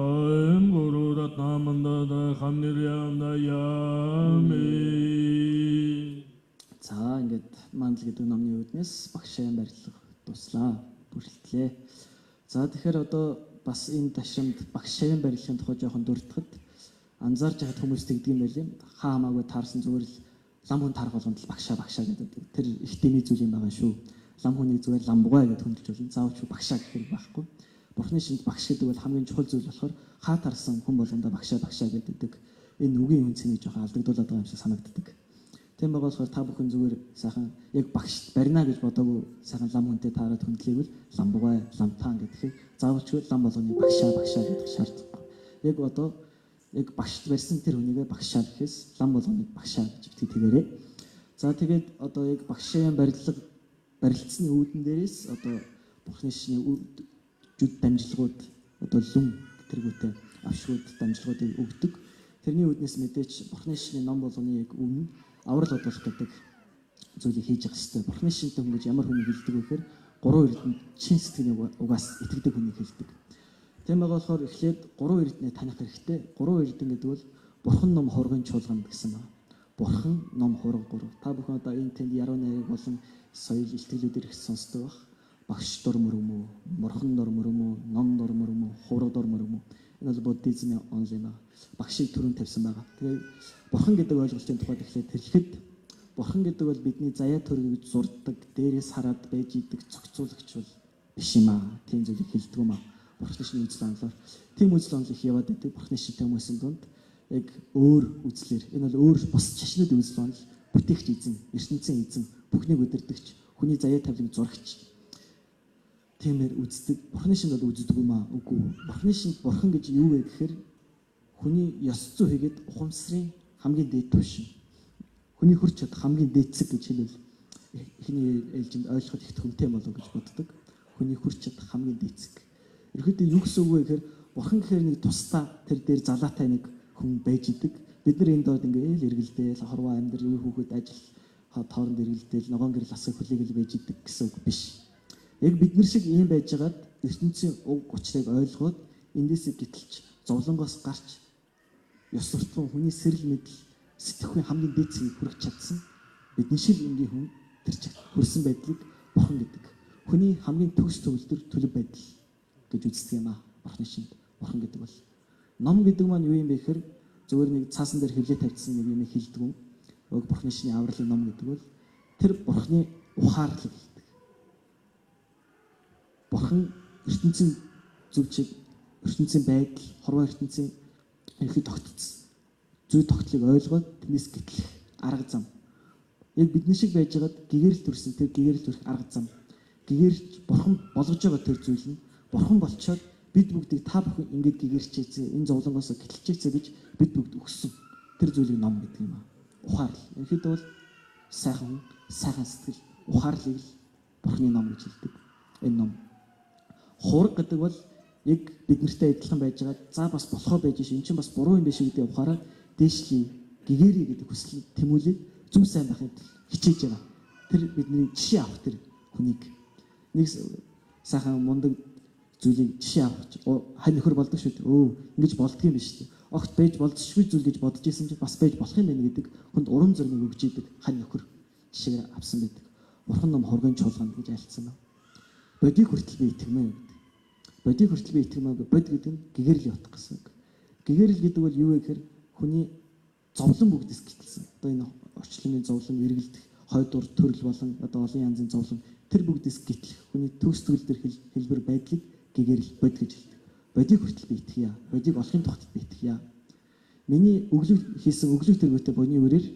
Аим гурудат наманда да хамнирямда ями. За ингээд мандал гэдэг номны үүднээс багшаа барилга дуслаа. Бүрэлдлээ. За тэгэхээр одоо бас энэ ташрамд багшаа барилгын тухай жоохон дурдхад анзаарч байхад хүмүүс тэгдэг юм байл юм. Хаа хамаагүй таарсан зүгээр л лам хүн таарах болгонд л багшаа гэдэг. Тэр их дэми зүйл юм байгаа шүү. Лам хүнийг зүгээр ламбугай гэж хөндлөж болно. Заавч багшаа гэх юм байхгүй. Бурхны шинж багш гэдэг бол хамгийн чухал зүйл болохоор хаа таарсан хүн болгондоо багшаа гэдэг. Энэ үгийн үнцнийг жоохон алдагдуулаад байгаа юм шиг санагддаг. Тийм байгаа болохоор та бүхэн зүгээр сайхан яг багш барина гэж бодоогүй сайхан лам хүнтэй таараад хөндлөйгөл ламбугай, ламтаан гэдгийг заавалчгүй лам болгоны багшаа гэдэг шаардлагагүй. Яг одоо яг багшд барьсан тэр хүнийгээ багшаа гэхээс лам болгоныг багшаа гэж тэгээрэй. За тэгээд одоо яг багшаа барилдсны үүдэн дээрээс одоо Бурхны шиний жүд дамжлагууд одоо лүм тэргүүтэй авшгууд дамжлагуудыг өгдөг. Тэрний үүднээс мэдээч Бурхны шиний ном болгоны яг өмнө аврал бодох гэдэг зүйлийг хийж явах хэрэгтэй. Бурхны шинтэй хүн гэж ямар хүнийг хэлдэг вэ гэхээр 3 эрдэнэт чин сэтгэлийн угаас итгэдэг хүнийг хэлдэг. Тийм байгаа болохоор эхлээд 3 эрдэнэ таних хэрэгтэй. 3 эрдэнэ гэдэг бол Бурхан ном хоргын чуулган гэсэн байна. Бурхан ном хорго 3. Та бүхэн одоо энэ тэнд яруу найраг болон соёл илтгэлүүдээр их сонсдог бах. Багш дор мөрөм үү, морхон дор мөрөм үү, ном дор мөрөм үү, хувраг дор мөрөм үү. Энэ бол буддизмын онлайн байгаа. Багшийг түрүүн тавьсан байгаа. Тэгээд Бурхан гэдэг ойлголтын тухайд эхлээд хэлэхэд Бурхан гэдэг бол бидний заяа төргийг зурдаг, дээрээс хараад байж идэг зохицуулагч бол биш юм аа. Тийм зүйлийг хэлдэг юм аа. Бурхны шиний үзэл онолоор тийм үзэл онол их яваад байдаг. Бурхны шинтэй хүмүүсийн дунд яг өөр үзлэр энэ бол өөр бус шашнууд үзэл онол бүтээгч эзэн, ертөнцийн эзэн, бүхнийг удирдагч, хүний заяа тавилыг зурагч тиймэр үздэг. Бурхны шинд бол үздэг юм аа. Үгүй. Бурхны шинд Бурхан гэж юу вэ гэхээр хүний ёс зүй хийгээд ухамсарын хамгийн дээд түвшин. Хүний хүрч чадах хамгийн дээдсэг гэж хэлвэл эхний ээлжинд ойлгоход их хүнтэй болов гэж боддог. Хүний хүрч чадах хамгийн дээдсэг. Ерөнхийдөө юу гэсэн үг вэ гэхээр Бурхан гэхээр нэг тусдаа тэр дээр залаатай нэг хүн байж идэг. Бид нар энэ доод ингээл эргэлдээл, хорвоо амьдрал, үе хүүхэд ажил хооронд эргэлдээл, ногоон гэрэл асах хүлээгэл байж идэг гэсэн үг биш. Яг бид нар шиг ийм байжгаад ертөнцийн уг учрыг ойлгоод эндээсээ гítэлж зовлонгоос гарч ёс суртахуун хүний сэрэл мэдл сэтгэхүйн хамгийн дээдсийг хүргэж чадсан бидний шиг энгийн хүн тэр чигт хүрсэн байдлыг Бурхан гэдэг. Хүний хамгийн төгс төгөлдөр төлөв байдал гэж үздэг юм аа. Бурхны шинд Бурхан гэдэг бол ном гэдэг маань юу юм бэ гэхээр зөвөр нэг цаасан дээр хөвлөө тавьчихсан нэг юм хэлдэг юм. Өг Бурхны шиний авралын ном гэдэг бол тэр Бурхны ухаарлыг хэлдэг. Бурхан ертөнцийн зөвчиг, ертөнцийн байдал, хорвоо ертөнцийн ерхий тогтцсон зүй тогтлыг ойлгоод тэрнээс гэтлэх арга зам. Яг бидний шиг байжгаад гэгэрэл төрсөн тэр гэгэрэл төрөх арга зам. Гэгэрч Бурхан болгож байгаа тэр зүйл нь Бурхан болчоод бид бүгдийг та бүхэн ингэж гэгэрчээцээ, энэ зовлонгоос гэтлчээцээ гэж бид бүгд өгсөн. Тэр зүйлийг ном гэдэг юм аа. Ухаарл. Ерөнхийдөө бол сайхан сэтгэл, ухаарлыг л Бурханы ном гэж хэлдэг. Энэ ном. Хураг гэдэг бол яг бид нартай адилхан байжгаад за бас болохоо байж ш. Энд чинь бас буруу юм биш үү гэдэг ухаараад дээшлий гэгэрий гэдэг хүсэл тэмүүлээд зүв сайн байхад хичээж байгаа. Тэр бидний жишээ авах тэр хүнийг нэг сайхан мундаг зүйлийг жишээ авах хань нөхөр болдог шүү дээ. Ингэж болдго юм биш үү? Огт байж болзошгүй зүйл гэж бодож исэн чинь бас байж болох юм байна гэдэг хүнд урам зориг өгж идэг хань нөхөр жишээгээр авсан байдаг. Бурхан ном хоргын чуулган гэж айлцсан байна. Бодийг хүртэл би итгэмээ гэдэг. Бодийг хүртэл би итгэмээ гэдэг. Бод гэдэг нь гэгэрэл явах гэсэн үг. Гэгэрэл гэдэг бол юу вэ гэхээр хүний зовлон бүгдээс гítэлсэн. Одоо энэ орчлонгийн зовлон, эргэлдэх, хойдуур төрөл болон одоо олон янзын зовлон тэр бүгдээс гíтлэх хүний төгс төгөл төр хэлбэр байдлыг гэгэрэл бод гэж хэлдэг. Бодийг хүртэл би итгэе. Бодийг олохын тогтолд би итгэе. Миний хийсэн өглөг тэргүүтэй боны үрээр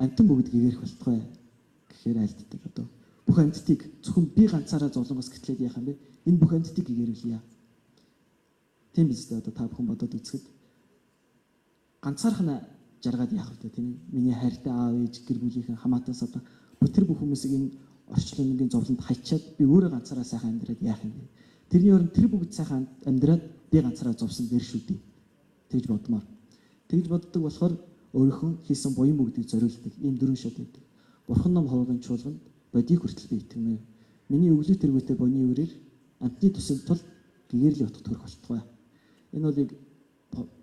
амтан бүгд гэгэрэх болтугай гэхээр айлддаг. Одоо бүх амьтдыг зөвхөн би ганцаараа зовлонгоос гэтлээд яах юм бэ? Энэ бүх амьтдыг гэгэрүүлье. Тийм биз дээ одоо та бүхэн бодоод үзэхэд ганцаархнаа жаргаад яах вэ тийм ээ? Миний хайртай аав ээж гэр бүлийнхэн хамаатан садан бүтэр бүх хүмүүсийг энэ орчлонгийн зовлонд хайчаад би өөрөө ганцаараа сайхан амьдраад яах юм бэ? Тэрний өрн тэр бүгд сайхан амьдраад би ганцаараа зовсон дэр шүү дээ. Тэгж бодмоор. Тэгж боддог болохоор өөрийнхөө хийсэн буян бүгдийг зориулдаг. Ийм дөрвөн шат байдаг. Бурхан ном хоргын чуулганд бодийг хүртэл би итгэмээ. Миний өглөө тэргүүтэй боны үрээр амтны төсөл тул гэгэрэл явах төрөх болтугай. Энэ болыг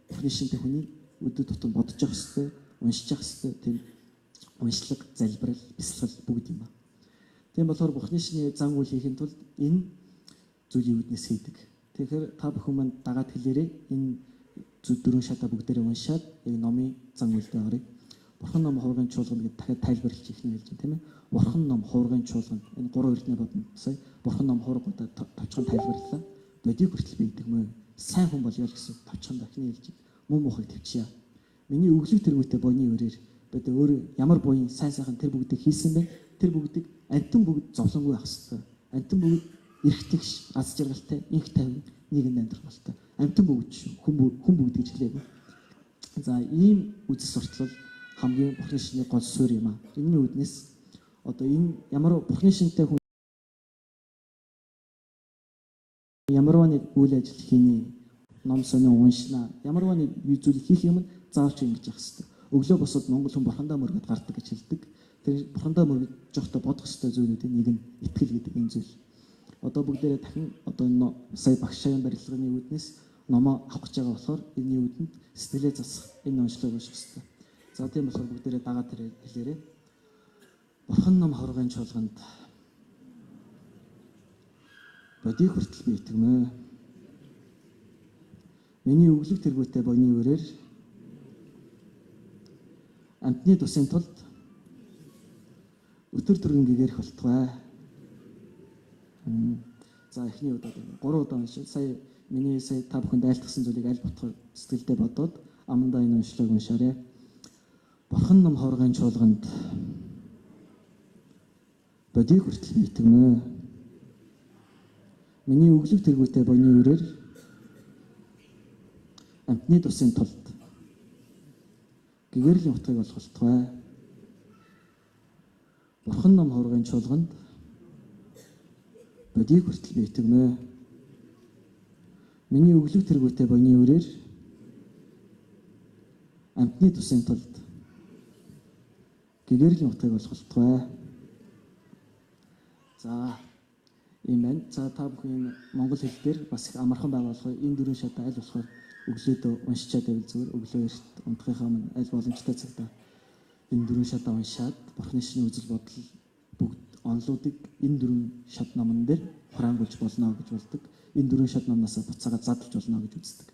Бурхны шинтэй хүний өдөр тутам бодож явах хэрэгтэй, уншиж явах хэрэгтэй. Тийм уншлаг, залбирал, бясалгал бүгд юм аа. Тийм болохоор Бурхны шиний зан үйл хийхин тулд энэ зүйлийг үднэс хийдэг. Тэгэхээр та бүхэн манд дагаад хэлээрэй. Энэ дөрвөн шатаа бүгдээрээ уншаад яг номын зан үйлдээ оръё. Бурхан ном хуургын чуулгана гэдээ дахиад тайлбарлаж ихний хэлж байна тийм ээ. Бурхан ном хуургын чуулгана. Энэ 3 эрдэнэ бодно сая. Бурхан ном хуургуудаа товчхон тайлбарлалаа. Бодийг хүртэл бийдэг мөн. Сайн хүн болёо л гэсэн товчхон дахины хэлж байна. Мөн мухыг төвчье. Миний өглөг тэргүүтээ боны өрөөр бид өөр ямар буян сайн сайхан тэр бүгдийг хийсэн бэ? Тэр бүгдийг амтан бүгд зовлонгүй байх хэрэгтэй. Амтан бүгд эрхтгш, аз жаргалтай, инх тайван нийгэмд амьдрах болтой. Амтан бүгд хүн бүгд гэж хэлээгүй. За ийм үзэл суртал хамгийн Бурхны шиний гол суурь юм аа. Энэний үднэс одоо энэ ямар Бурхны шинтэй хүн ямарваа нэг үйл ажил хийнэ, ном сонио уншина, ямарваа нэг зүйл хийх юм заавч ингэж явах хэрэгтэй. Өглөө босоод монгол хүн бурхандаа мөргөд гардаг гэж хэлдэг. Тэр бурхандаа мөргөж жоохтой бодох ёстой зүйлүүдийн нэг нь итгэл гэдэг энэ зүйл. Одоо бүгдээрээ дахин одоо сая багш шаян барилгын үүднээс номоо авах гэж байгаа болохоор энэний үүдэнд сэтгэлээ засах энэ онцлог унших хэрэгтэй. За тийм болохоор бүгдээрээ дагаад хэлээрэй. Бурхан ном хоргын чуулганд бодийг хүртэл би итгэмэ. Миний өглөг тэргүүтээ боны өрөөр амтны тусын тулд өтөр төргөн гэгэрх болтугай. За эхний удаа 3 удаа уншиж сая миний сая та бүхэнд айлтгсан зүйлийг аль бодохоор сэтгэлдээ бодоод амандаа энэ уншлыг уншаарай. Бурхан ном хоргын чуулганд бодийг хүртэл би итгэмэ. Миний өглөг тэргүүтээ боны өрөөр амтны тусын тулд гэгэрлийн утгыг олох болтугай. Бурхан ном хоргын чуулганд бодийг хүртэл би итгэмэ. Миний өглөг тэргүүтээ боны өрөөр амтны тусын тулд гэгэрлийн утгыг олох болтугай. За ийм байна. За та бүхэн монгол хэл дээр бас их амархан байгаа болохоор энэ дөрвөн шатаа аль болохоор өглөөдөө уншичаад байвал зүгээр өглөө эрт унтахынхаа өмнө аль боломжтой цагтаа энэ дөрвөн шатаа уншаад Бурхны шиний үзэл бодол бүгд онлуудыг энэ дөрвөн шат номон дээр хураангуулж болно гэж болдог. Энэ дөрвөн шат номнаас буцаагаад задлж болно гэж үздэг.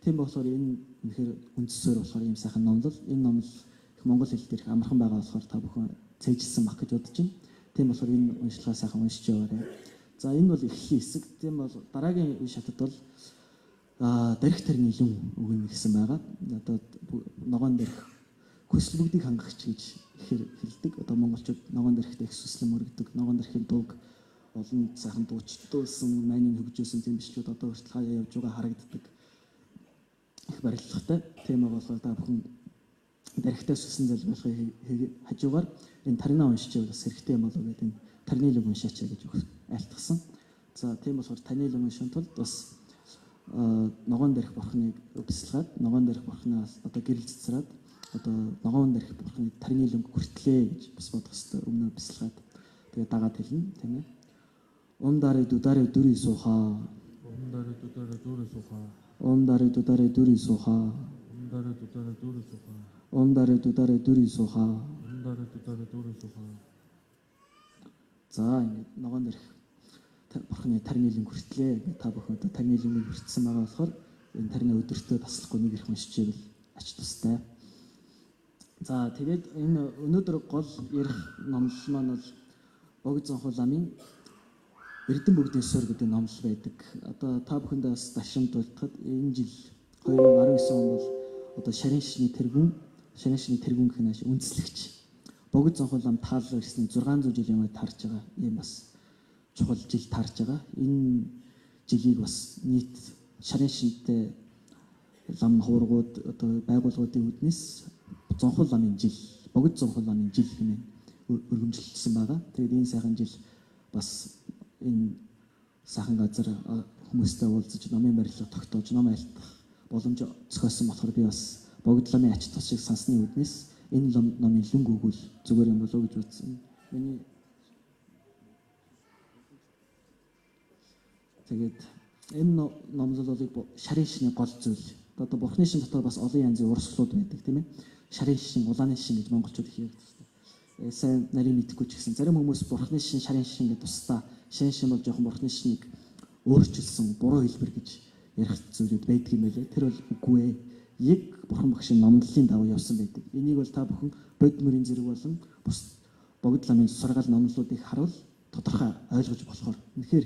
Тийм болохоор энэ үнэхээр үндсээр болохоор ийм сайхан номлол. Энэ номлол их монгол хэл дээр их амархан байгаа болохоор та бүхэн цээжилсэн баг гэж бодож байна. Тийм болохоор энэ уншлагаа сайхан уншиж яваарай. За энэ бол эхлэлийн хэсэг. Тийм бол дараагийн шатад бол дэрх тэрний илүүн өгнө гэсэн байгаа. Одоо ногоон дэрх хүсэл бүгдийг хангахч гэж хэлдэг. Одоо монголчууд ногоон дэрхтэй их сүслэн мөрөгдөг. Ногоон дэрхийн дууг олон сайхан дуучдуулсан, майныг хөгжүүлсэн тийм бичлүүд одоо хүртэл хаяа явж байгаа харагддаг. Их барилгатай. Тийм болохоор та бүхэн дэрхтэй сүслэн залбирлахыг хажуугаар энэ таринаа уншиж байвал бас хэрэгтэй юм болов гэдэг энэ тарины лүг уншаач гэж айлтгсан. За тийм болохоор таны лүг уншихын тулд бас ногоон дэрх бурхныг бясалгаад ногоон дэрх бурхнаас одоо гэрэл цэцраад одоо ногоон дэрх бурхныг тарины лүг хүртлээ гэж бас бодох хэрэгтэй. Өмнө бясалгаад тэгээ дагаад хэлнэ тийм ээ. Ондари дудари дүри сууха. Ондари дудари дүри сууха. Ондари дудари дүри сууха. Ондари дудари дүри сууха. Ондари дудари дүри сууха. Ондари дудари дүри сууха. За ингэ ногоон дэрх бурхны тарины лүг хүртлээ. Та бүхэн одоо тарины лүгийг хүртсэн байгаа болохоор энэ тарины өдөртөө таслахгүй нэг их уншиж ивэл ач тустай. За тэгээд энэ өнөөдөр гол ярих номлол маань бол Богд Зонхол ламын Эрдэнэ бүгдийн суурь гэдэг номлол байдаг. Одоо та бүхэндээ бас дашрамдуулахад энэ жил 2019 он бол одоо шарын шний тэргүүн гэх нь үндэслэгч Богд Зонхол лам таалал ирсний 600 жилийн өмнө тарж байгаа юм бас чухал жил тарж байгаа. Энэ жилийг бас нийт шарын шинтэй лам хуургууд одоо байгууллагуудын үднэс Зонхол ламын жил, Богд Зонхол ламын жил хэмээн өргөмжилсэн байгаа. Тэгээд энэ сайхан жил бас энэ сайхан газар хүмүүстэй уулзаж номын барилга тогтоож ном айлтгах боломж зохиосон болохоор би бас Богд ламын ач тус шиг сансны үднэс энэ номын лүнг өгвөл зүгээр юм болов уу гэж бодсон. Миний тэгээд Энэ номлолыг шарын шишний гол зүйл. Одоо бурхны шин дотор бас олон янзын урсгалууд байдаг тийм ээ. Шарын шишин, улааны шишин гэж монголчууд их ярьдаг. Сайн нарийн мэдэхгүй ч гэсэн зарим хүмүүс бурхны шишин, шарын шишин гэдэг тусдаа шарын шишин бол жоохон бурхны шишнийг өөрчилсөн буруу хэлбэр гэж ярих зүйлүүд байдаг юм байлээ. Тэр бол үгүй ээ. Яг бурхан багшийн номлолын дагуу явсан байдаг. Энийг бол та бүхэн бодит мөрийн зэрэг болон бус богд ламын сургаал номлолуудыг харуул тодорхой ойлгож болохоор үнэхээр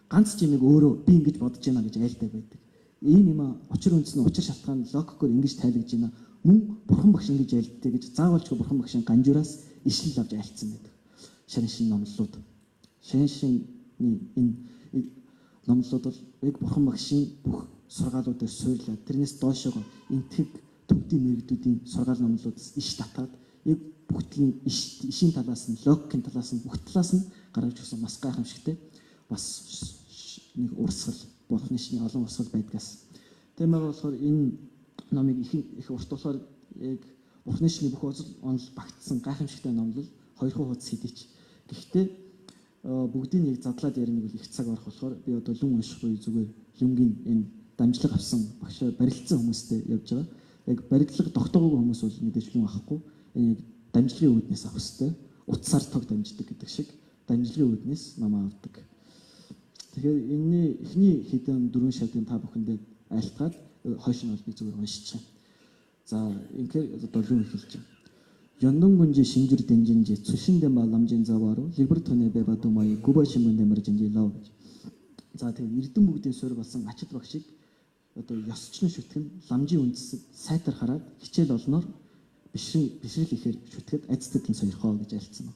ганц жимийг өөрөө би ингэж бодож байна гэж айлтай байдаг. Ийм юм учир үндэс нь учир шалтгаан логикоор ингэж тайлгж байна. Мөн бурхан багш ингэж айлттай гэж заавалчгүй бурхан багшийн ганжуураас ишлэл авч айлцсан байдаг. Шарын шин номлолууд. Шарын шинний энэ номлолууд бол яг бурхан багшийн бүх сургаалуудаар суйрлаад тэрнээс доошоо энтэг төвдийн мэрэгдүүдийн сургаал номлолуудаас иш татаад яг бүгдийн ишийн талаас нь логикийн талаас нь бүх талаас нь гаргаж өгсөн маш гайхамшигтай бас нэг урсгал бурхны шний олон урсгал байдгаас. Тэмээ болохоор энэ номыг их урт болохоор яг бурхны шний бүх онол багтсан гайхамшигтай номлол 2 хуудас хэдийч. Гэхдээ бүгдийг нэг задлаад ярих нэг их цаг орох болохоор би одоо лүн уншихгүй зүгээр лүнгийн энэ дамжлага авсан багш барилдсан хүмүүстэй явж байгаа. Яг барилдлага тогтоогүй хүмүүс бол мэдээж лүн авахгүй. Энэ дамжлагын үүднээс авах хэрэгтэй. Утсаар тог дамждаг гэдэг шиг дамжлагын үүднээс ном авдаг. Тэгэхээр энэний эхний хэдэн 4 шатыг та бүхэндээ айлтгаад хойш нь бол би зүгээр уншиж байна. За инхээр одоо лүн эхэлж байна. 연동군지 신주리 된진지 수신대마 남진 자와로 리버토네 베바도마이 구바 신문대 머진지 라우. За тэгээд эрдэм бүгдийн суурь болсон ачид багшийг одоо ёсчлон шүтгэн ламжийн үндэс сайтар хараад хичээл олноор бишрэл ихээр шүтгэд айцтайдан сойрхоо гэж альцсан.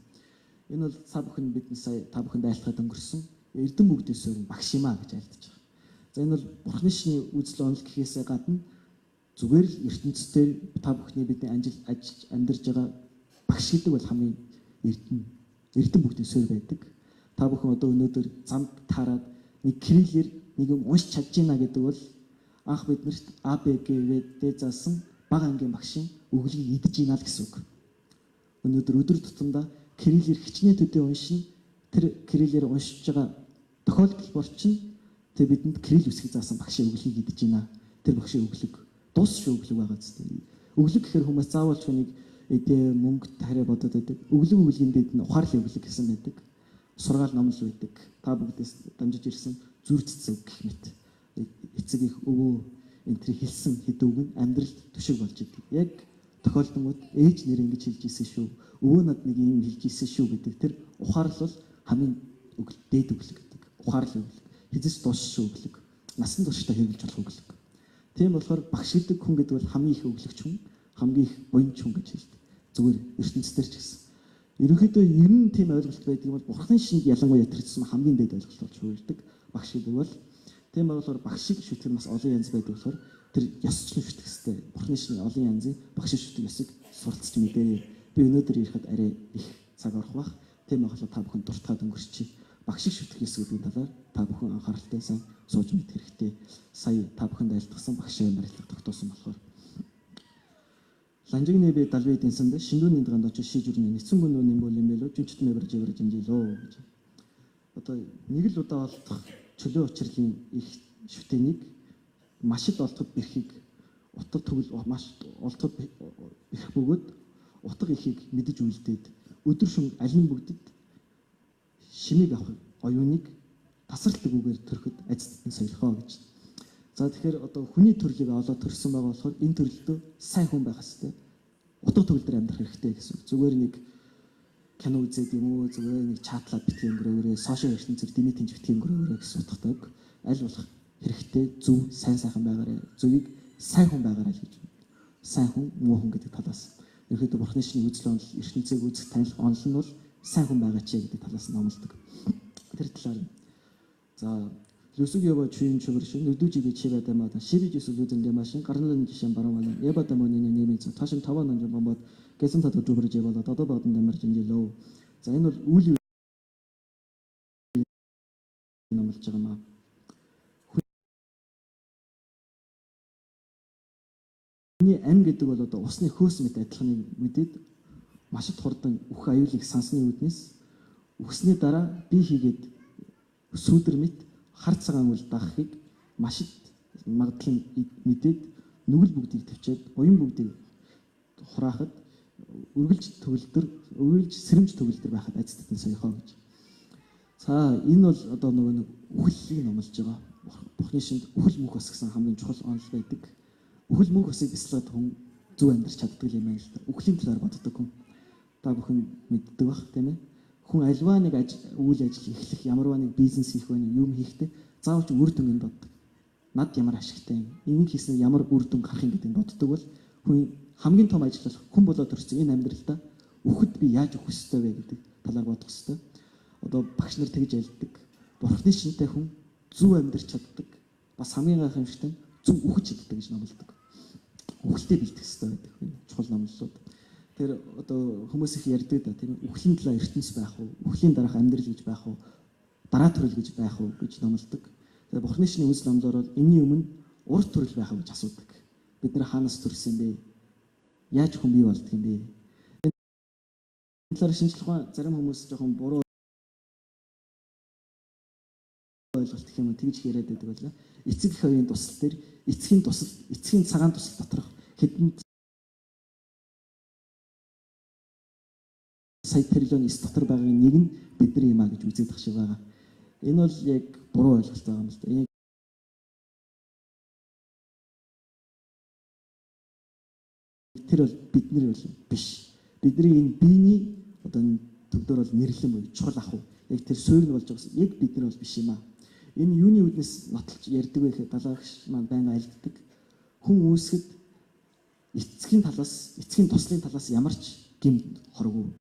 Энэ бол та бүхэн бидний сая та бүхэнд айлтгаад өнгөрсөн эрдэм бүгдийн суурь багш юм а гэж альдаж байгаа. За энэ бол бурхны шний үзэл онол гэхээсээ гадна зүгээр л ертөнцийн та бүхний бидний амьдарж байгаа багш гэдэг бол хамгийн эрдэм бүгдийн суурь байдаг. Та бүхэн одоо өнөөдөр замд таарад нэг кириллээр нэг юм уншиж чадж байна гэдэг бол анх биднэрт АБГ-д заасан бага ангийн багшийн өглийг идэж ийна л гэсэн үг. Өнөөдөр өдөр тутамдаа кириллээр хичнээн төдий уншин тэр кириллээр уншиж байгаа тохиолдол болчин тэр бидэнд кирилл үсгийг заасан багшийн өглийг идэж ийна. Тэр багшийн өглөг дуусч өглөг байгаа зү. Өглөг гэхээр хүмүүс заавал ч нэг эдээ мөнгө тариа бодоод байдаг. Өглөг үлгэндээд нь ухаарлын өглөг гэсэн байдаг. Сургаал номлол байдаг. Та бүгдээс дамжиж ирсэн зүрцэцэг гэх мэт. Эцэг их өвөө энэ төр хэлсэн хэд үг нь амьдралд төшиг болж идэг. Яг тохиолдонгууд ээж нэр ингэж хэлж ийсэн шүү. Өвөө над нэг юм хэлж ийсэн шүү гэдэг тэр ухаарлал бол хамгийн дээд өглөг гэдэг. Ухаарлын өглөг. Хэзээ ч дуусч өглөг. Насан туршдаа хэрэгжилж болох өглөг. Тийм болохоор багш гэдэг хүн гэдэг бол хамгийн их өглөгч хүн, хамгийн их буянч хүн гэж хэлдэг. Зүгээр ертөнцийн ч гэсэн. Ерөнхийдөө ер нь тийм ойлголт байдаг юм бол бурхны шинд ялангуяа тэрчсэн хамгийн дээд ойлголт болж хуурдаг багш гэдэг бол тийм болохоор багшийг шүтгэх бас олон янз байдаг болохоор тэр ёсчлон шүтгэх хэвээр бурхны шинийн олон янзын багшийг шүтгэх ёсыг суралцж мэдээ. Би өнөөдөр ирэхэд арай их цаг орох бах. Тийм болохоор та бүхэн дуртаад өнгөрчихье. Багшийг шүтгэх ёс гэдэг талаар та бүхэн анхааралтай сайн сууж мэд хэрэгтэй. Сая та бүхэнд айлтгсан багшийн барилга тогтоосон болохоор Ланжигнэбэ далвэдийн санд шиндүүний дганд очиж шийдвэрний нэцэнгүн нүний болимэлөө жүжигтмэ барж имжилөө гэж. Одоо нэг л удаа олдох чөлөө учрлын их шүтэнийг маш их олдоход бэрхийг утга төгөл маш олдоход бэрх бөгөөд утга ихийг мэдэж үлдээд өдөр шөнө алин бүгдэд шимийг авах оюуныг тасралттай үгээр төрөхөд ажил соёлхоо гэж. За тэгэхээр одоо хүний төрлийг олоод төрсөн байгаа болохоор энэ төрлөдөө сайн хүн байх хэрэгтэй. Утга төгөл дээр амьдрах хэрэгтэй гэсэн. Зүгээр нэг кино үзээд юм уу, зүгээр нэг чатлаад битгий өнгөрөөрэй, сошиал ертөнцөөр дэмий тэнж битгий өнгөрөөрэй гэсэн утгатай. Аль болох хэрэгтэй зөв сайн сайхан байгаарай. Зөвийг сайн хүн байгаарай гэж. Сайн хүн, муу хүн гэдэг талаас. Ерөнхийдөө бурхны шиний үзэл онол ертөнцийг үзэх таних онол нь бол сайн хүн байгаа ч гэдэг талаас нь номлодог. Тэр талаар за Люсугева 주인 주버신 의두지기 치바다마다 12주수 루든데 마신 가르는 지션 바람하는 예바다모니는 네미츠 타신 타바는 좀 한번 개선사도 주버리 제바다 다도 받은 데 말인지 로 자, 이는 우리 넘었잖아 막 хүний ам гэдэг бол одоо усны хөөс мэт адилхан мэдэд маш их хурдан үх аюулыг сансны үүднээс үхсний дараа бие хийгээд сүудэр мэт хар цагаан үл дагахыг маш их магадлал мэдээд нүгэл бүгдийг төвчээд буян бүгдийг хураахад үргэлж сэрэмж төгөлдөр байхад айцтан соёхоо гэж. За энэ бол одоо нөгөө нэг үхлийг номлож байгаа. Бурхны шинд үхэл мөнх бас гэсэн хамгийн чухал онол байдаг. Үхэл мөнх басыг бяцлаад хүн зөв амьдрч чаддаг юм байна л да. Үхлийн талаар боддог хүн. Та бүхэн мэддэг бах тийм ээ. Хүн альва нэг үйл ажил эхлэх, ямарваа нэг бизнес хийх байна, юм хийхдээ заавал үр дүнгийн боддог. Над ямар ашигтай юм. Энийг хийснээр ямар үр дүн гарах юм гэдэг нь боддог бол хүн хамгийн том ажил болох хүн болоод төрсөн энэ амьдралдаа үхэд би яаж өгөх ёстой вэ гэдэг талаар бодох ёстой. Одоо багш нар тэгж ялдаг. Бурхны шинтэй хүн зөв амьдрч чаддаг. Бас хамгийн гайхамшигтай нь зөв үхэж чаддаг гэж номлодог. Үхэлтэй бэлдэх ёстой байдаг хүн чухал номлолууд. Тэр одоо хүмүүс их ярьдаг да тийм үхлийн талаа ертөнц байх уу? Үхлийн дараах амьдрал гэж байх уу? Дараа төрөл гэж байх уу гэж номлодог. Тэгээ Бурхны шинийн үгс номлоор бол энэний өмнө урт төрөл байх уу гэж асуудаг. Бид нар хаанаас төрсөн бэ? Яаж хүн бий болдг юм бэ? Энэ талаар шинжлэх ухаан зарим хүмүүс жоохон буруу ойлголт гэх юм уу тэгж яриад байдаг байлаа. Эцэг их хоёрын тусал дээр эцгийн цагаан тусал доторх хэдэн сая триллион эс дотор байгаа нэг нь бидний юм а гэж үзээд тах шиг байгаа. Энэ бол яг буруу ойлголт байгаа юм л да. Тэр бол бидний бол биш. Бидний энэ биений одоо төвдөр бол нэрлэн буюу чухал ах уу. Яг тэр суурь нь болж байгаа яг бидний бол биш юм а. Энэ юуны үднэс нотолж ярьдаг вэ гэхэд далаагч маань байнга альддаг. Хүн үүсгэд эцгийн туслын талаас ямар ч гэмт хоргүй.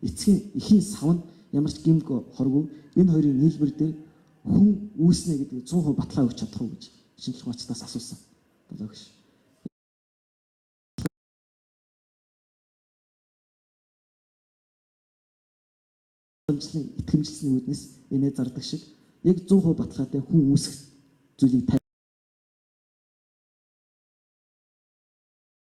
Эхийн сав нь ямар ч гэмт хоргүй. Энэ хоёрын нийлбэр дээр хүн үүснэ гэдэг 100% баталгаа өгч чадах уу гэж шинжлэх ухаанчдаас асуусан. Далаагч. Итгэмжлэсний үүднээс эмээ зардаг шиг яг 100% баталгаатай хүн үүсэх зүйлийг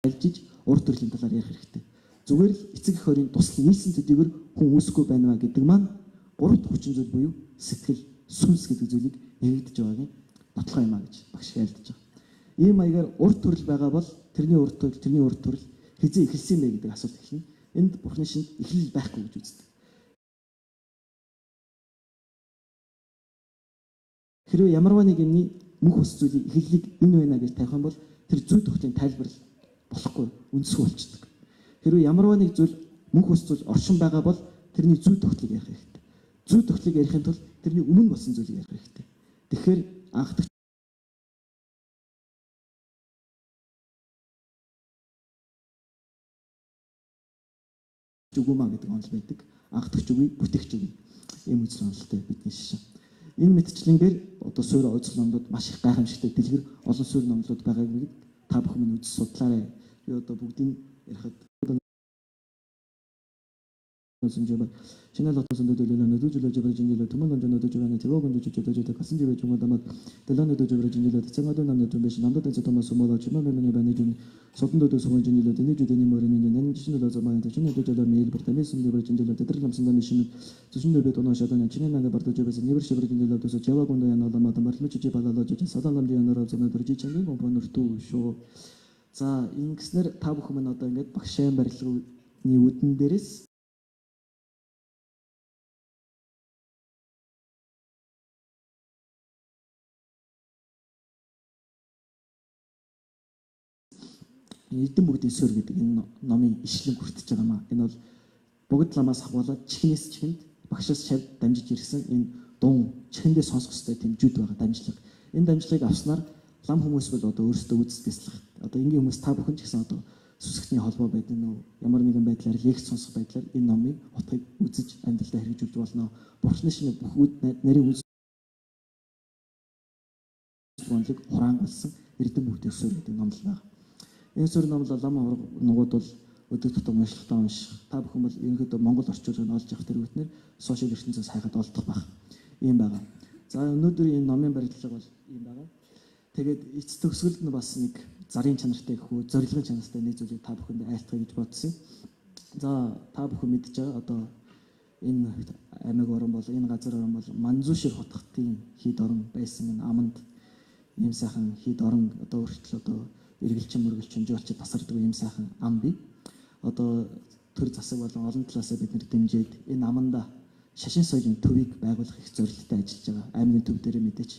тайлжиж урд төрлийн талаар ярих хэрэгтэй. Зүгээр л эцэг эх хоёрын тусал нийлсэн төдийгөр хүн үүсэхгүй байна гэдэг маань гурав дахь хүчин зүйл буюу сэтгэл, сүнс гэдэг зүйлийг нэгдэж байгаагийн баталгаа юм а гэж багш ялдаж байгаа. Ийм маягаар урд төрөл байгаа бол тэрний урд төрөл хизээ эхэлсэн бэ гэдэг асуулт эхэлнэ. Энд Бурхны шинд эхлэл байхгүй гэж үздэг. Хэрвээ ямарваа нэг юмний мөнх ус зүйлийн эхлэлийг энэ байна гэж тавих юм бол тэр зүй тогтын тайлбар болохгүй үндсгүй болчихдог. Хэрвээ ямарваа нэг зүйл мөнх ус зүйл оршин байгаа бол тэрний зүй тогтлыг ярих хэрэгтэй. Зүй тогтлыг ярихын тулд тэрний өмнө болсон зүйлийг ярих хэрэгтэй. Тэгэхээр анх дахь үгүмаа гэдэг онол байдаг. Анх дахь үгүй бүтээгч үгүй. Ийм үзэл онолтой бидний шишин. Энэ мэтчлэнгээр одоо суурь ойцол номлууд маш их гайхамшигтай дэлгэр олон суурь номлууд байгааг та бүхэн минь үзэж судлаарай. Би одоо бүгдийг ярихад Шинэ лотосон дөдөлөө нөдөжлөө жибрэж инжилөө түмэн нөдөж жибрана тэвэг нөдөж дөдөж касан жибэ чумаа дамат дэлэн нөдөж жибрэж инжилөө цэнгадо нам нөдөж биш намдад эцэ томас сумоо чимаа мэмэний баны жин сотон дөдө сумаа инжилөө тэний жүдэний мөрөний нэн жишнэ лозо маань тэчнэ дөдөлөө мэйл бэртэмэ сүм жибрэж инжилөө тэдрэл намсан даны шинэ зүшнэ бэт оноо шадана чинэ нага бардо жибэс нибэр шибрэж инжилөө төсө чава гондо яна лама тамарлмч жи балалоо жи садан ламди янараа зэнэ дөржи чангийн компонертүү шүү. За ингэснээр та бүхэн минь одоо ингээд багшаан барилгын үүдэн дээрээс Эрдэм бүгдийн суурь гэдэг энэ номын ишлэг хүртэж байгаа маа. Энэ бол бүгд ламаас хавуулаад чихнээс чихэнд багшаас шавь дамжиж ирсэн энэ дун чихэндээ сонсох ёстой тийм жүд байгаа дамжлаг. Энэ дамжлагыг авснаар лам хүмүүс бол одоо өөрсдөө үздэслэх. Одоо энгийн хүмүүс та бүхэн ч гэсэн одоо сүсгтний холбоо байдаг нөө ямар нэгэн байдлаар лекц сонсох байдлаар энэ номыг утгыг үзэж амьдралдаа хэрэгжүүлж болно. Бурхны шинэ бүхүүд нарийн үз онолыг хураангуулсан эрдэм бүгдийн суурь гэдэг номлол байна. Энэ суурь номлол лам нугууд бол өдөр тутам уншихтаа унших. Та бүхэн бол ерөнхийдөө Монгол орчуулгыг олж авах тэргүүтнэр сошиал ертөнцөөс хайхад олдох байх. Ийм байгаа. За өнөөдөр энэ номын барилга бол ийм байгаа. Тэгээд эц төгсгөлд нь бас нэг зарын чанартай гэхүү зорилгын чанартай нэг зүйлийг та бүхэнд айлтгая гэж бодсон. За та бүхэн мэдж байгаа одоо энэ аймаг орон бол энэ газар орон бол Манзушир хотхотын хід орон байсан энэ аманд ийм сайхан хід орон одоо өөрчлөлт одоо эргэлчин мөргөлчин жуулчид тасардаг ийм сайхан ам бий. Одоо төр засаг болон олон талаасаа бид нэр дэмжиж энэ аманда шашин соёлын төвийг байгуулах их зорилттой ажиллаж байгаа. Аймгийн төв дээр мэдээч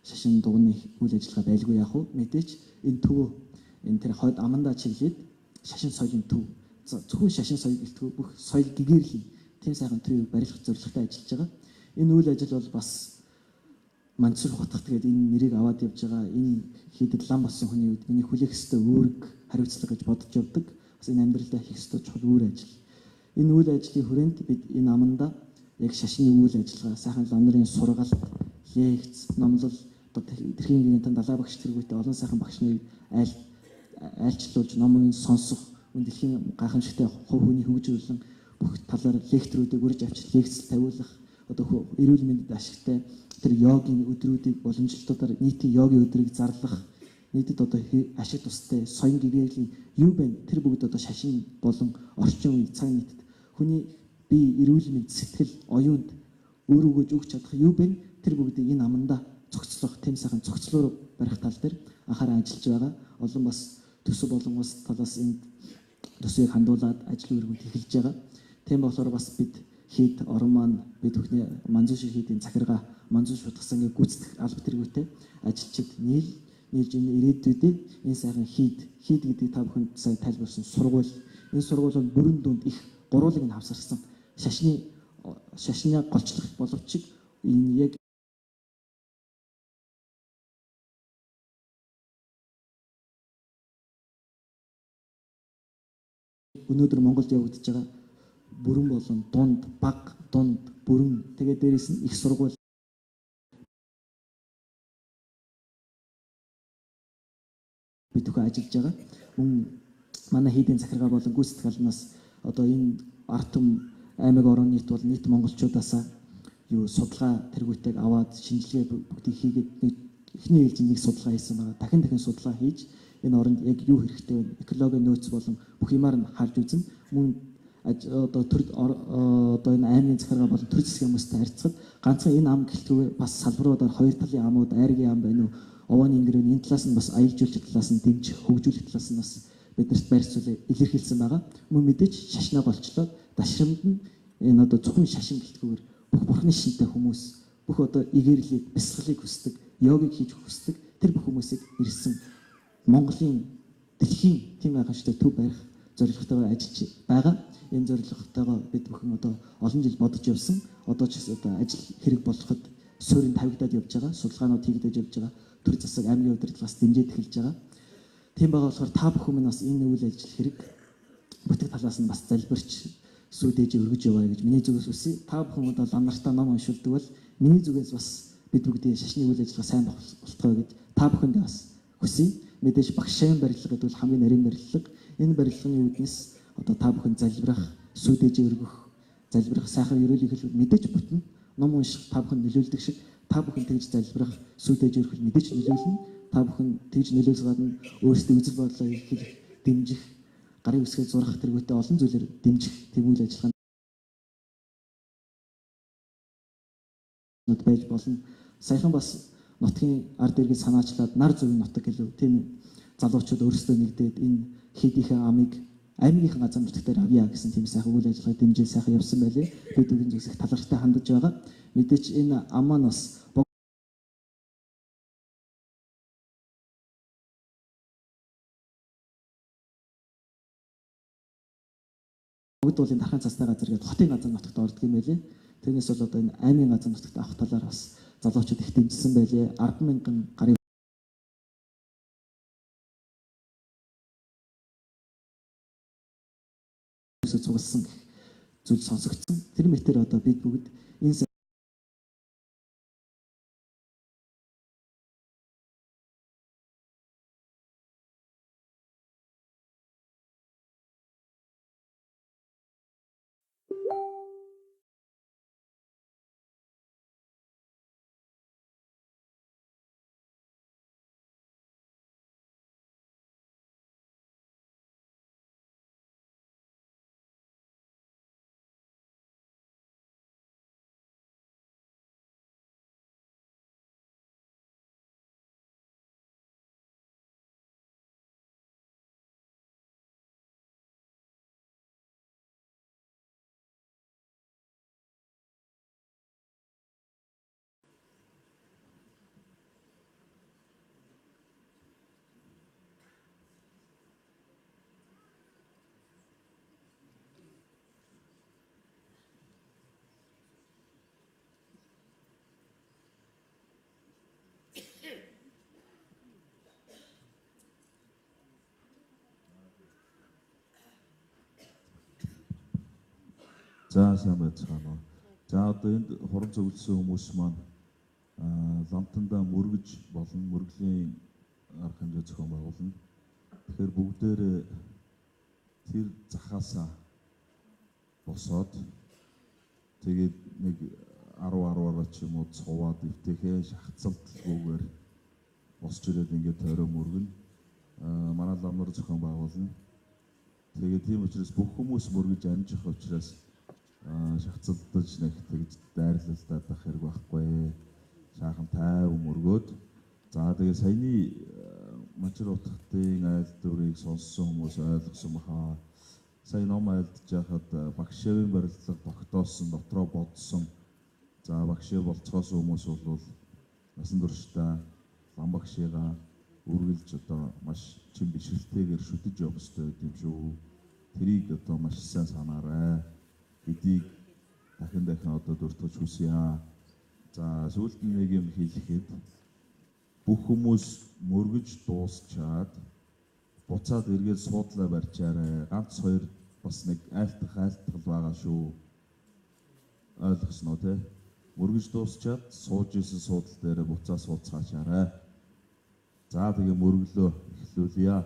шашин дугны үйл ажиллагаа байлгүй яах вэ? Мэдээч энэ төв энэ тэр хойд амандаа чиглээд шашин соёлын төв зөвхөн шашин соёл гэлтгүй бүх соёл гэгэрлийн тийм сайхан төвийг барилгах зорилготой ажиллаж байгаа. Энэ үйл ажил бол бас Мансур хотгот гэдэг энэ нэрийг аваад явж байгаа. Энэ хийдэд лам болсон хүний үед миний хүлээх ёстой үүрэг хариуцлага гэж бодож явдаг. Бас энэ амьдралдаа хийх ёстой чухал үйл ажил. Энэ үйл ажлын хүрээнд бид энэ аманда яг шашны үйл ажиллагаа, сайхан лам нарын сургалт, лекц, номлол, одоо тэрхийн гинтэн далай багш тэргүүтээ олон сайхан багш нарыг айлчлуулж номыг сонсох, дэлхийн гайхамшигтай хувь хүний хөгжүүлэн бүх талаар лекторуудыг үрж авчиж лекцэл тавиулах, одоо эрүүл мэндэд ашигтай тэр йогийн өдрүүдийг боломжлолтуудаар нийтийн йогийн өдрийг зарлах, нийтэд одоо ашиг тустай соён гэгэрлийн юу байна? Тэр бүгд одоо шашин болон орчин үеийн цаг нийтэд хүний бие эрүүл мэнд сэтгэл оюунд өөрөөгөө өгч чадах юу байна? Тэр бүгдийг энэ аманда цогцлох, тэм сайхан цогцлоор барих тал дээр анхааран ажиллаж байгаа. Олон бас төсөв болон улс талаас энэ төсвийг хандуулад ажил үргүүд эхэлж байгаа. Тийм болохоор бас бид хід орон маань бид бүхний Манзушир хийдийн захиргаа Манзуш шутгасангийн гүйцэтгэх алба тэргүүтэй ажилчид нийлж энэ ирээдүйдээ энэ сайхан хід гэдэг та бүхэнд сайн тайлбарсан сургууль. Энэ сургууль бол бүрэн дүнд их гурвыг нь хавсарсан. Шашны голчлох боловч энэ яг өнөөдөр Монголд явагдаж байгаа бүрэн болон дунд, баг, дунд, бүрэн тэгээд дээрэс нь их сургууль бид бүхэн ажиллаж байгаа. Мөн манай хийдийн захиргаа болон гүйцэтгэх албанаас одоо энэ ард түмэн аймаг орон нийт бол нийт монголчуудаасаа юу судалгаа тэргүүтэйг аваад шинжилгээ бүгдийг хийгээд эхний ээлжинд нэг судалгаа хийсэн байгаа. Дахин судалгаа хийж энэ оронд яг юу хэрэгтэй вэ? Экологийн нөөц болон бүх юмар нь харж үзэн мөн одоо энэ аймгийн захиргаа болон төр засгийн хүмүүстэй харьцахад ганцхан энэ ам гэлтгүй бас салбаруудаар хоёр талын амууд айргийн ам байна уу? Овооны ингэрийн энэ талаас нь бас аялал жуулчлал талаас нь дэмжих, хөгжүүлэх талаас нь бас биднэрт байр суурь илэрхийлсэн байгаа. Мөн мэдээж шашнаа голчлоод дашрамд нь энэ одоо зөвхөн шашин гэлтгүйгээр бүх бурхны шинтэй хүмүүс бүх одоо игэрлийг, бясалгалыг хүсдэг, йогыг хийж хүсдэг тэр бүх хүмүүсийг ирсэн Монголын дэлхийн тийм гайхамшигтай төв барих зорилготойгоор ажиллаж байгаа. Энэ зорилготойгоо бид бүхэн одоо олон жил бодож явсан. Одоо ч одоо ажил хэрэг болгоход суурин тавигдаад явж байгаа. Судалгаанууд хийгдэж явж байгаа. Төр засаг аймгийн удирдлагаас дэмжиж эхэлж байгаа. Тийм байгаа болохоор та бүхэн минь бас энэ үйл ажил хэрэг бүтэг талаас нь бас залбирч сүйдэж өргөж яваа гэж миний зүгээс үсэе. Та бүхэн одоо лам нартаа ном уншилдаг бол миний зүгээс бас бид бүгдийн шашны үйл ажиллагаа сайн болтгоо гэж та бүхэндээ бас хүсье. Мэдээж багш шавын барилга гэдэг бол хамгийн нарийн барилга. Энэ барилгын үүднээс одоо та бүхэн залбирах, сүйдэж өргөх, залбирах, сайхан ерөөлийг хэлбэл мэдээж бүтнэ. Ном унших та бүхэн нөлөөлдөг шиг та бүхэн тэгж залбирах, сүйдэж өргөх мэдээж нөлөөлнө. Та бүхэн тэгж нөлөөлж гадна өөрсдөө үзэл бодлоо хэлэх, дэмжих, гарын үсгээ зурах тэргүүтээ олон зүйлээр дэмжих тийм үйл ажиллагаанд байж болно. Саяхан бас нутгийн ард иргэд санаачлаад нар зүрийн нутаг гэлөө тийм залуучууд өөрсдөө нэгдээд энэ хийдийнхээ амыг аймгийнхаа газар нутгаар авъя гэсэн тийм сайхан үйл ажиллагааг дэмжиж сайхан явсан байлээ. Бид үгийн зүсэх талархтай хандаж байгаа. Мэдээч энэ ам маань бас Богдуулын дархан цастай газар гэдэг хотын газар нутагт ордог юм байлээ. Тэрнээс бол одоо энэ аймгийн газар нутагт авах талаар бас залуучууд их дэмжсэн байлээ. 10,000 гарын цугласан зүйл сонсогдсон. Тэр мэтэр одоо бид бүгд энэ За сайн байцгаана уу. За одоо энд хуран зөвлөсөн хүмүүс маань ламтандаа мөргөж болон мөргөлийн арга хэмжээ зохион байгуулна. Тэгэхээр бүгдээрээ тэр захаасаа босоод тэгээд нэг 10-10-аар ч юм уу цуваад өвтэйхээ шахацалтгүйгээр босч ирээд ингээд тойроо мөргөн манай ламнар зохион байгуулна. Тэгээд тийм учраас бүх хүмүүс мөргөж амжих учраас шахацалдаж нэг тэгж дайрлалтай байх хэрэг байхгүй. Шаахан тайван мөргөөд за тэгээд саяны мачир утгатын айл дүрийг сонссон хүмүүс ойлгосон баха. Сайн ном айлдж яхад багшийн барилдлага тогтоосон дотроо бодсон. За багшийн болцгоос хүмүүс бол насан туршдаа лам багшигаа үргэлж одоо маш чин бишрэлтэйгээр шүтэж явах хэрэгтэй юм шүү. Тэрийг одоо маш сайн санаарай. Эдийг дахин одоо дуртаж хүсье. За сүүлд нь нэг юм хэлэхэд бүх хүмүүс мөргөж дуусчаад буцаад эргээд суудлаа барьчаарай. Ганц хоёр бас нэг айлтгал байгаа шүү. Ойлгосноо те? Мөргөж дуусчаад сууж исэн суудлал дээр буцаа сууцгаачаарай. За тэгээ мөргөлөө эхлүүлье.